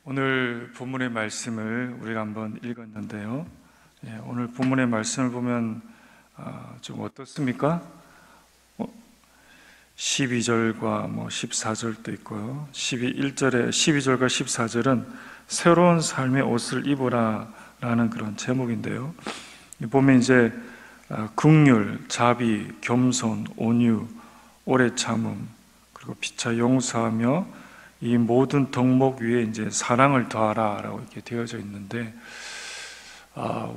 오늘 본문의 말씀을 우리가 한번 읽었는데요. 오늘 본문의 말씀을 보면 좀 어떻습니까? 12절과 14절도 있고요. 12절과 14절은 새로운 삶의 옷을 입으라 라는 그런 제목인데요. 보면 이제 긍휼, 자비, 겸손, 온유, 오래 참음, 그리고 피차 용서하며 이 모든 덕목 위에 이제 사랑을 더하라 라고 이렇게 되어져 있는데,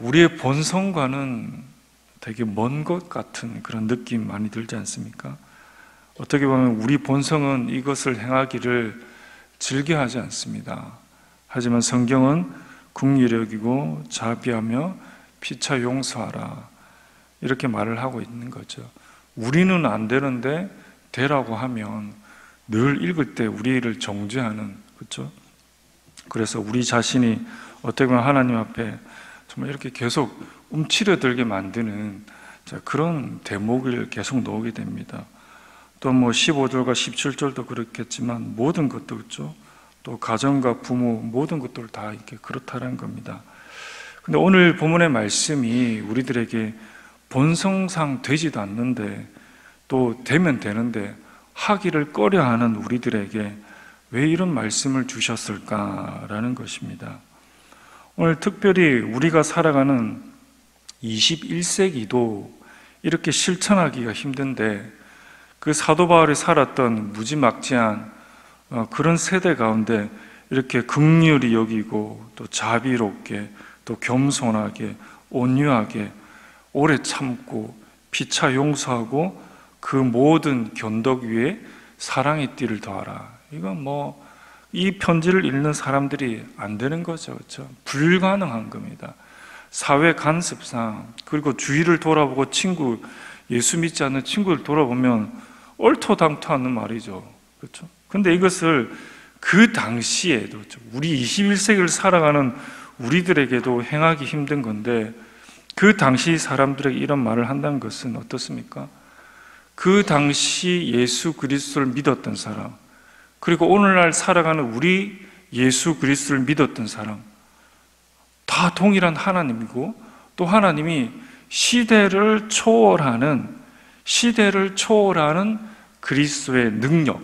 우리의 본성과는 되게 먼 것 같은 그런 느낌 많이 들지 않습니까? 어떻게 보면 우리 본성은 이것을 행하기를 즐겨하지 않습니다. 하지만 성경은 긍휼히 여기고 자비하며 피차 용서하라 이렇게 말을 하고 있는 거죠. 우리는 안 되는데 되라고 하면 늘 읽을 때 우리를 정죄하는, 그렇죠? 그래서 우리 자신이 어떻게 보면 하나님 앞에 정말 이렇게 계속 움츠려들게 만드는 그런 대목을 계속 놓게 됩니다. 또 15절과 17절도 그렇겠지만 모든 것도 그렇죠. 또 가정과 부모 모든 것들 다 이렇게 그렇다는 겁니다. 근데 오늘 본문의 말씀이 우리들에게 본성상 되지도 않는데 또 되면 되는데 하기를 꺼려하는 우리들에게 왜 이런 말씀을 주셨을까라는 것입니다. 오늘 특별히 우리가 살아가는 21세기도 이렇게 실천하기가 힘든데, 그 사도 바울이 살았던 무지막지한 그런 세대 가운데 이렇게 긍휼히 여기고 또 자비롭게 또 겸손하게 온유하게 오래 참고 피차 용서하고 그 모든 견덕 위에 사랑의 띠를 더하라. 이건 이 편지를 읽는 사람들이 안 되는 거죠. 그렇죠? 불가능한 겁니다. 사회 간섭상, 그리고 주위를 돌아보고 예수 믿지 않는 친구를 돌아보면 얼토당토하는 말이죠. 그렇죠? 근데 이것을 그 당시에도, 우리 21세기를 살아가는 우리들에게도 행하기 힘든 건데, 그 당시 사람들에게 이런 말을 한다는 것은 어떻습니까? 그 당시 예수 그리스도를 믿었던 사람, 그리고 오늘날 살아가는 우리 예수 그리스도를 믿었던 사람, 다 동일한 하나님이고, 또 하나님이 시대를 초월하는 그리스도의 능력,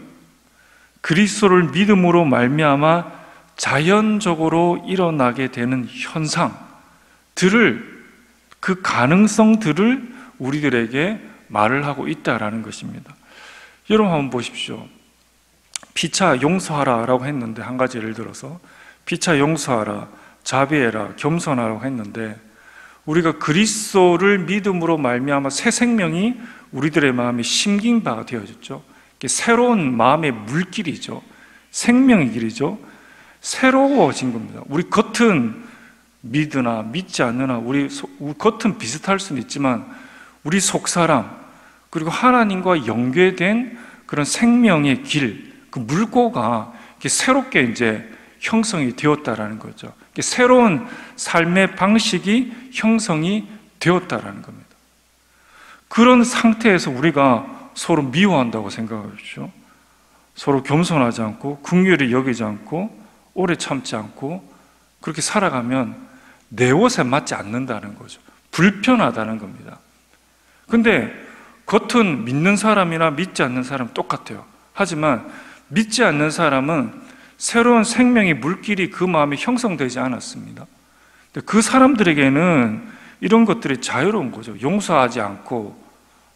그리스도를 믿음으로 말미암아 자연적으로 일어나게 되는 현상들을, 그 가능성들을 우리들에게 말을 하고 있다라는 것입니다. 여러분 한번 보십시오. 피차 용서하라 라고 했는데, 한 가지 예를 들어서 피차 용서하라, 자비해라, 겸손하라고 했는데, 우리가 그리스도를 믿음으로 말미암아 새 생명이 우리들의 마음에 심긴 바가 되어졌죠. 새로운 마음의 물길이죠. 생명의 길이죠. 새로워진 겁니다. 우리 겉은 믿으나 믿지 않느나 우리 겉은 비슷할 수는 있지만 우리 속사람, 그리고 하나님과 연계된 그런 생명의 길, 그 물꼬가 새롭게 이제 형성이 되었다라는 거죠. 새로운 삶의 방식이 형성이 되었다라는 겁니다. 그런 상태에서 우리가 서로 미워한다고 생각하십시오. 서로 겸손하지 않고 긍휼히 여기지 않고 오래 참지 않고 그렇게 살아가면 내 옷에 맞지 않는다는 거죠. 불편하다는 겁니다. 근데 겉은 믿는 사람이나 믿지 않는 사람 똑같아요. 하지만 믿지 않는 사람은 새로운 생명의 물길이 그 마음에 형성되지 않았습니다. 그 사람들에게는 이런 것들이 자유로운 거죠. 용서하지 않고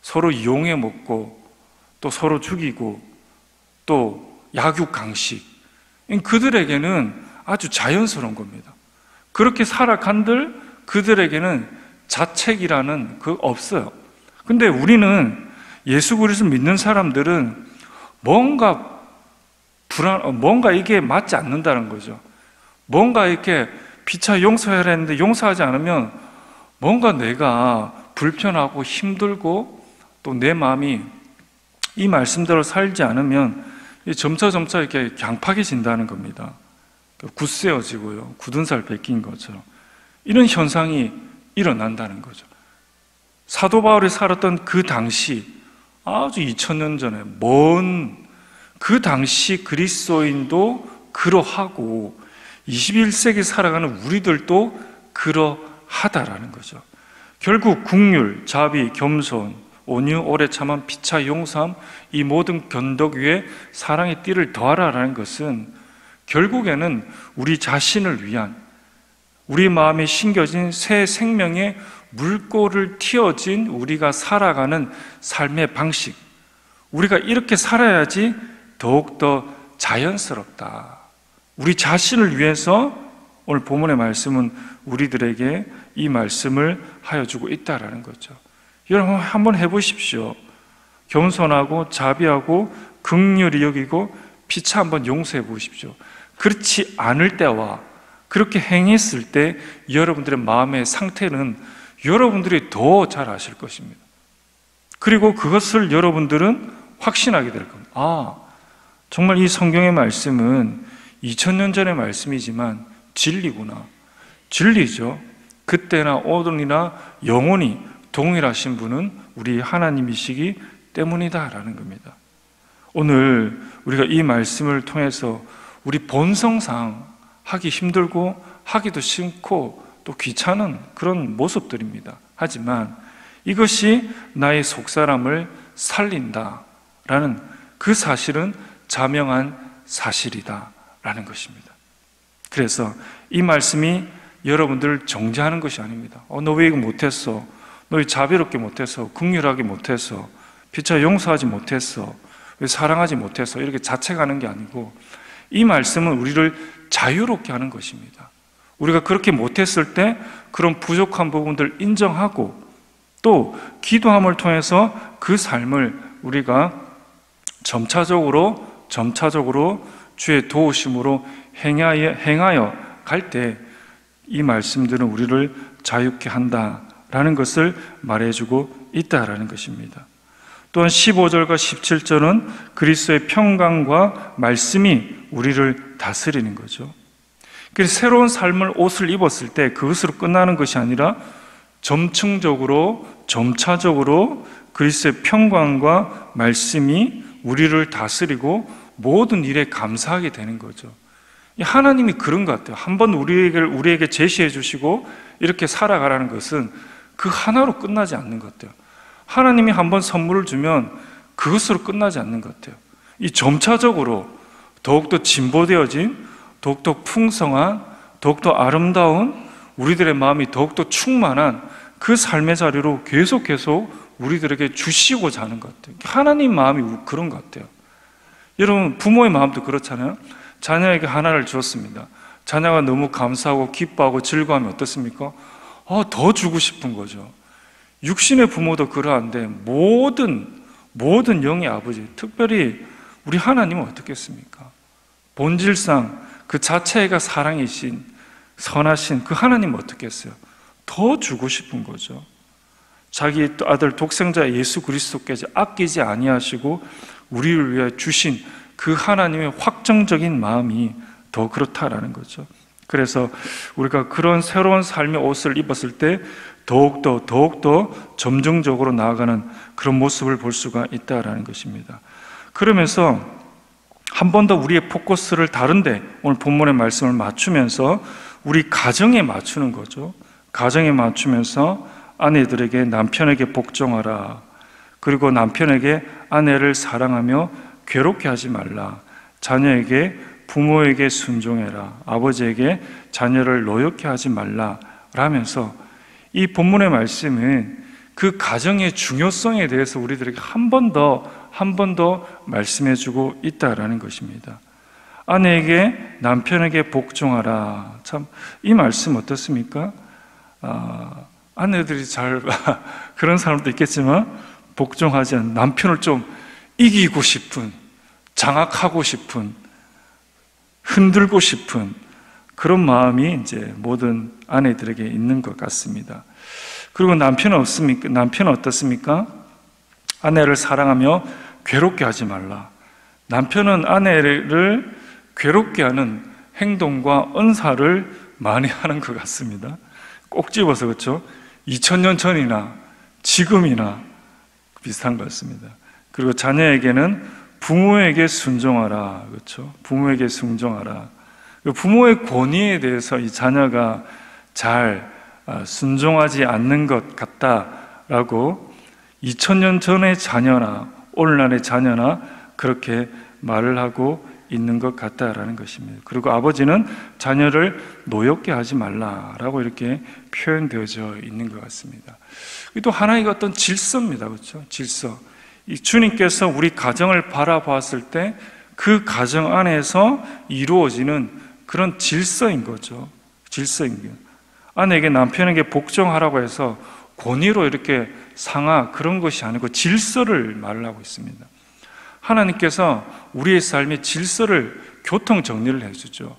서로 이용해 먹고 또 서로 죽이고 또 약육강식, 그들에게는 아주 자연스러운 겁니다. 그렇게 살아간들 그들에게는 자책이라는 그 없어요. 근데 우리는 예수 그리스도 믿는 사람들은 뭔가 이게 맞지 않는다는 거죠. 뭔가 이렇게 피차 용서해야 했는데 용서하지 않으면 뭔가 내가 불편하고 힘들고 또 내 마음이 이 말씀대로 살지 않으면 점차 이렇게 강팍해진다는 겁니다. 굳세어지고요. 굳은 살 뺏긴 것처럼 이런 현상이 일어난다는 거죠. 사도 바울이 살았던 그 당시, 아주 2000년 전에 먼 그 당시 그리스도인도 그러하고 21세기 살아가는 우리들도 그러하다라는 거죠. 결국 긍휼, 자비, 겸손, 온유, 오래 참음, 피차, 용서함, 이 모든 견덕 위에 사랑의 띠를 더하라라는 것은 결국에는 우리 자신을 위한, 우리 마음에 심겨진 새 생명의 물꼬를 틔워진 우리가 살아가는 삶의 방식, 우리가 이렇게 살아야지 더욱더 자연스럽다. 우리 자신을 위해서 오늘 본문의 말씀은 우리들에게 이 말씀을 하여 주고 있다라는 거죠. 여러분 한번 해보십시오. 겸손하고 자비하고 긍휼히 여기고 피차 한번 용서해 보십시오. 그렇지 않을 때와 그렇게 행했을 때 여러분들의 마음의 상태는 여러분들이 더 잘 아실 것입니다. 그리고 그것을 여러분들은 확신하게 될 겁니다. 아, 정말 이 성경의 말씀은 2000년 전의 말씀이지만 진리구나. 진리죠. 그때나 오늘이나 영원히 동일하신 분은 우리 하나님이시기 때문이다라는 겁니다. 오늘 우리가 이 말씀을 통해서 우리 본성상 하기 힘들고 하기도 싫고 또 귀찮은 그런 모습들입니다. 하지만 이것이 나의 속사람을 살린다라는 그 사실은 자명한 사실이다라는 것입니다. 그래서 이 말씀이 여러분들을 정죄하는 것이 아닙니다. 너 왜 이거 못했어? 너 왜 자비롭게 못했어? 긍휼하게 못했어? 피차 용서하지 못했어? 왜 사랑하지 못했어? 이렇게 자책하는 게 아니고 이 말씀은 우리를 자유롭게 하는 것입니다. 우리가 그렇게 못했을 때 그런 부족한 부분들을 인정하고 또 기도함을 통해서 그 삶을 우리가 점차적으로 주의 도우심으로 행하여 갈 때 이 말씀들은 우리를 자유케 한다라는 것을 말해주고 있다라는 것입니다. 또한 15절과 17절은 그리스도의 평강과 말씀이 우리를 다스리는 거죠. 그래서 새로운 삶을 옷을 입었을 때 그것으로 끝나는 것이 아니라 점차적으로 그리스도의 평강과 말씀이 우리를 다스리고 모든 일에 감사하게 되는 거죠. 하나님이 그런 것 같아요. 한번 우리에게 제시해 주시고 이렇게 살아가라는 것은 그 하나로 끝나지 않는 것 같아요. 하나님이 한번 선물을 주면 그것으로 끝나지 않는 것 같아요. 이 점차적으로 더욱더 진보되어진, 더욱더 풍성한, 더욱더 아름다운, 우리들의 마음이 더욱더 충만한 그 삶의 자리로 계속 우리들에게 주시고자 하는 것 같아요. 하나님 마음이 그런 것 같아요. 여러분 부모의 마음도 그렇잖아요. 자녀에게 하나를 주었습니다. 자녀가 너무 감사하고 기뻐하고 즐거워하면 어떻습니까? 더 주고 싶은 거죠. 육신의 부모도 그러한데 모든 영의 아버지, 특별히 우리 하나님은 어떻겠습니까? 본질상 그 자체가 사랑이신 선하신 그 하나님은 어떻겠어요? 더 주고 싶은 거죠. 자기 아들 독생자 예수 그리스도께서 아끼지 아니하시고 우리를 위해 주신 그 하나님의 확정적인 마음이 더 그렇다라는 거죠. 그래서 우리가 그런 새로운 삶의 옷을 입었을 때 더욱더 점증적으로 나아가는 그런 모습을 볼 수가 있다라는 것입니다. 그러면서 한 번 더 우리의 포커스를 다른데 오늘 본문의 말씀을 맞추면서 우리 가정에 맞추는 거죠. 가정에 맞추면서 아내들에게 남편에게 복종하라. 그리고 남편에게 아내를 사랑하며 괴롭게 하지 말라. 자녀에게 부모에게 순종해라. 아버지에게 자녀를 노엽게 하지 말라. 라면서 이 본문의 말씀은 그 가정의 중요성에 대해서 우리들에게 한 번 더 말씀해주고 있다라는 것입니다. 아내에게 남편에게 복종하라. 참 이 말씀 어떻습니까? 아내들이 잘 그런 사람도 있겠지만 복종하지 않는 남편을 좀 이기고 싶은, 장악하고 싶은, 흔들고 싶은 그런 마음이 이제 모든 아내들에게 있는 것 같습니다. 그리고 남편은 어떻습니까? 아내를 사랑하며 괴롭게 하지 말라. 남편은 아내를 괴롭게 하는 행동과 언사를 많이 하는 것 같습니다. 꼭 집어서 그렇죠? 2000년 전이나 지금이나 비슷한 것 같습니다. 그리고 자녀에게는 부모에게 순종하라. 그렇죠? 부모에게 순종하라. 부모의 권위에 대해서 이 자녀가 잘 순종하지 않는 것 같다라고 2000년 전의 자녀나 오늘날의 자녀나 그렇게 말을 하고 있는 것 같다라는 것입니다. 그리고 아버지는 자녀를 노엽게 하지 말라라고 이렇게 표현되어져 있는 것 같습니다. 또 하나의 어떤 질서입니다. 그렇죠? 질서. 이 주님께서 우리 가정을 바라보았을 때 그 가정 안에서 이루어지는 그런 질서인 거죠. 질서인 거예요. 아내에게 남편에게 복종하라고 해서 권위로 이렇게 상하 그런 것이 아니고 질서를 말을 하고 있습니다. 하나님께서 우리의 삶의 질서를 교통 정리를 해주죠.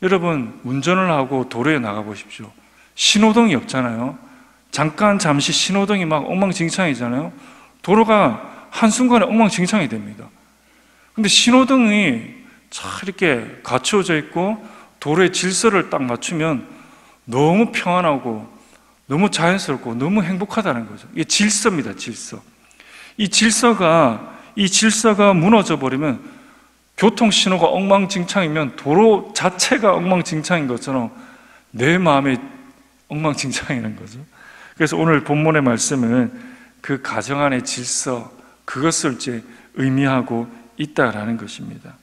여러분 운전을 하고 도로에 나가 보십시오. 신호등이 없잖아요. 잠시 신호등이 막 엉망진창이잖아요. 도로가 한순간에 엉망진창이 됩니다. 근데 신호등이 잘 이렇게 갖추어져 있고 도로의 질서를 딱 맞추면 너무 평안하고 너무 자연스럽고 너무 행복하다는 거죠. 이게 질서입니다. 질서. 이 질서가 무너져 버리면 교통신호가 엉망진창이면 도로 자체가 엉망진창인 것처럼 내 마음이 엉망진창이라는 거죠. 그래서 오늘 본문의 말씀은 그 가정 안의 질서, 그것을 이제 의미하고 있다라는 것입니다.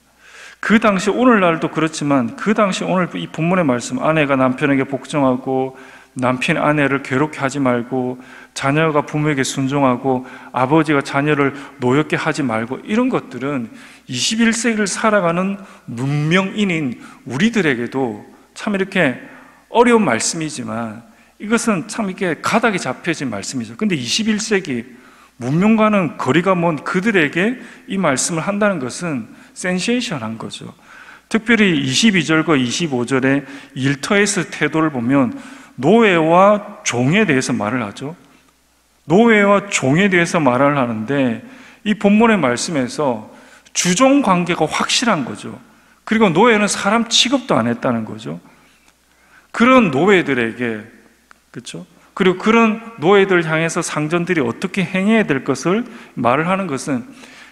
그 당시, 오늘날도 그렇지만 그 당시 오늘 이 본문의 말씀, 아내가 남편에게 복종하고 남편이 아내를 괴롭게 하지 말고 자녀가 부모에게 순종하고 아버지가 자녀를 노엽게 하지 말고, 이런 것들은 21세기를 살아가는 문명인인 우리들에게도 참 이렇게 어려운 말씀이지만 이것은 참 이렇게 가닥이 잡혀진 말씀이죠. 근데 21세기 문명과는 거리가 먼 그들에게 이 말씀을 한다는 것은 센세이션한 거죠. 특별히 22절과 25절의 일터에서 태도를 보면 노예와 종에 대해서 말을 하죠. 노예와 종에 대해서 말을 하는데 이 본문의 말씀에서 주종 관계가 확실한 거죠. 그리고 노예는 사람 취급도 안 했다는 거죠. 그런 노예들에게, 그렇죠? 그리고 그런 노예들 향해서 상전들이 어떻게 행해야 될 것을 말을 하는 것은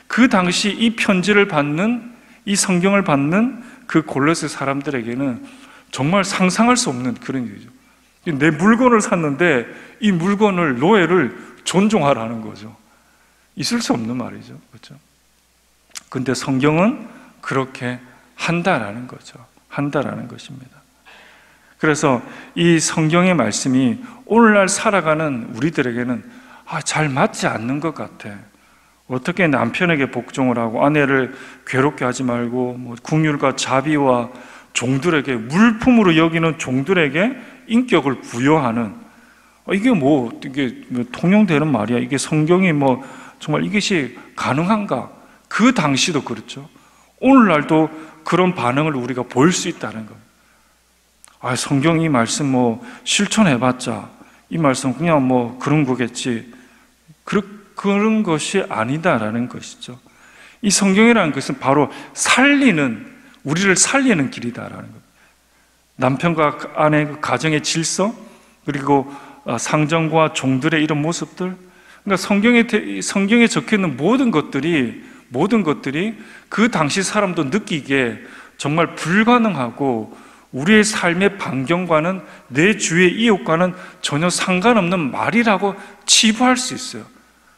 그 당시 이 편지를 받는, 이 성경을 받는 그 골로새 사람들에게는 정말 상상할 수 없는 그런 일이죠. 내 물건을 샀는데 이 물건을, 노예를 존중하라는 거죠. 있을 수 없는 말이죠. 그렇죠? 근데 성경은 그렇게 한다라는 거죠. 한다라는 것입니다. 그래서 이 성경의 말씀이 오늘날 살아가는 우리들에게는 잘 맞지 않는 것 같아. 어떻게 남편에게 복종을 하고 아내를 괴롭게 하지 말고 국률과 자비와 종들에게, 물품으로 여기는 종들에게 인격을 부여하는, 이게 통용되는 말이야. 이게 성경이 정말 이것이 가능한가? 그 당시도 그렇죠. 오늘날도 그런 반응을 우리가 보일 수 있다는 거예요. 성경 이 말씀 실천해봤자 이 말씀 그냥 그런 거겠지. 그런 것이 아니다라는 것이죠. 이 성경이라는 것은 바로 우리를 살리는 길이다라는 것. 남편과 아내 가정의 질서, 그리고 상전과 종들의 이런 모습들, 그러니까 성경에 적혀 있는 모든 것들이 그 당시 사람도 느끼기에 정말 불가능하고 우리의 삶의 반경과는, 내 주위의 이웃과는 전혀 상관없는 말이라고 치부할 수 있어요.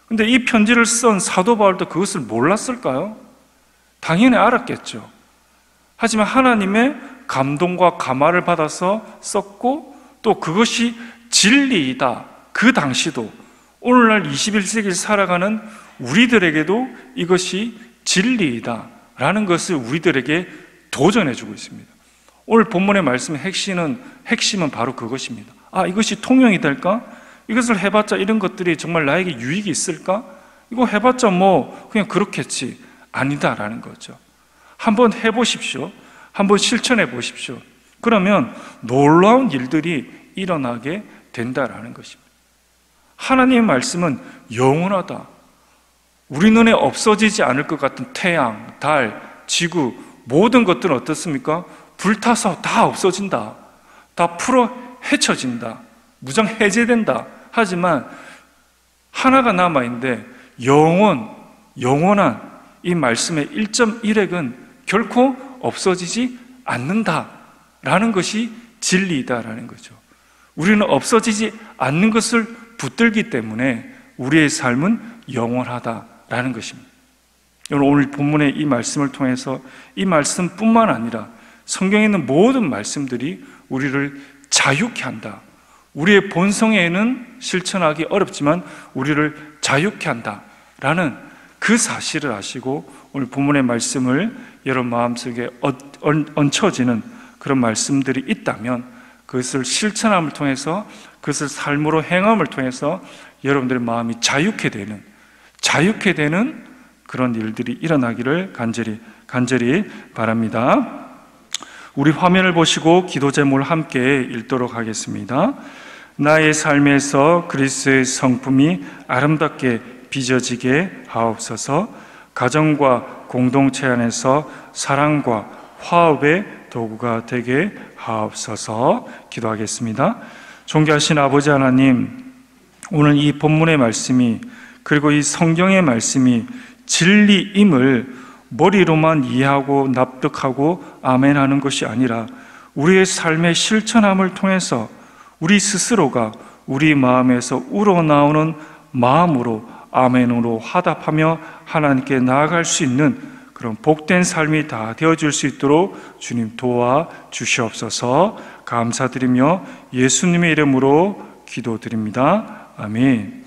근데 이 편지를 쓴 사도 바울도 그것을 몰랐을까요? 당연히 알았겠죠. 하지만 하나님의 감동과 감화를 받아서 썼고, 또 그것이 진리이다. 그 당시도, 오늘날 21세기를 살아가는 우리들에게도 이것이 진리이다 라는 것을 우리들에게 도전해주고 있습니다. 오늘 본문의 말씀의 핵심은 바로 그것입니다. 이것이 통용이 될까? 이것을 해봤자 이런 것들이 정말 나에게 유익이 있을까? 이거 해봤자 그냥 그렇겠지. 아니다라는 거죠. 한번 해보십시오. 한번 실천해 보십시오. 그러면 놀라운 일들이 일어나게 된다라는 것입니다. 하나님의 말씀은 영원하다. 우리 눈에 없어지지 않을 것 같은 태양, 달, 지구, 모든 것들은 어떻습니까? 불타서 다 없어진다. 다 풀어 헤쳐진다. 무장 해제된다. 하지만 하나가 남아있는데 영원한 이 말씀의 1.1핵은 결코 없어지지 않는다라는 것이 진리이다라는 거죠. 우리는 없어지지 않는 것을 붙들기 때문에 우리의 삶은 영원하다라는 것입니다. 여러분, 오늘 본문의 이 말씀을 통해서 이 말씀뿐만 아니라 성경에 있는 모든 말씀들이 우리를 자유케 한다. 우리의 본성에는 실천하기 어렵지만 우리를 자유케 한다라는 그 사실을 아시고 오늘 본문의 말씀을 여러분 마음속에 얹혀지는 그런 말씀들이 있다면 그것을 실천함을 통해서, 그것을 삶으로 행함을 통해서 여러분들의 마음이 자유케 되는 그런 일들이 일어나기를 간절히 바랍니다. 우리 화면을 보시고 기도 제목을 함께 읽도록 하겠습니다. 나의 삶에서 그리스도의 성품이 아름답게 빚어지게 하옵소서. 가정과 공동체 안에서 사랑과 화합의 도구가 되게 하옵소서. 기도하겠습니다. 존귀하신 아버지 하나님, 오늘 이 본문의 말씀이, 그리고 이 성경의 말씀이 진리임을 머리로만 이해하고 납득하고 아멘하는 것이 아니라 우리의 삶의 실천함을 통해서 우리 스스로가 우리 마음에서 우러나오는 마음으로 아멘으로 화답하며 하나님께 나아갈 수 있는 그런 복된 삶이 다 되어질 수 있도록 주님 도와주시옵소서. 감사드리며 예수님의 이름으로 기도드립니다. 아멘.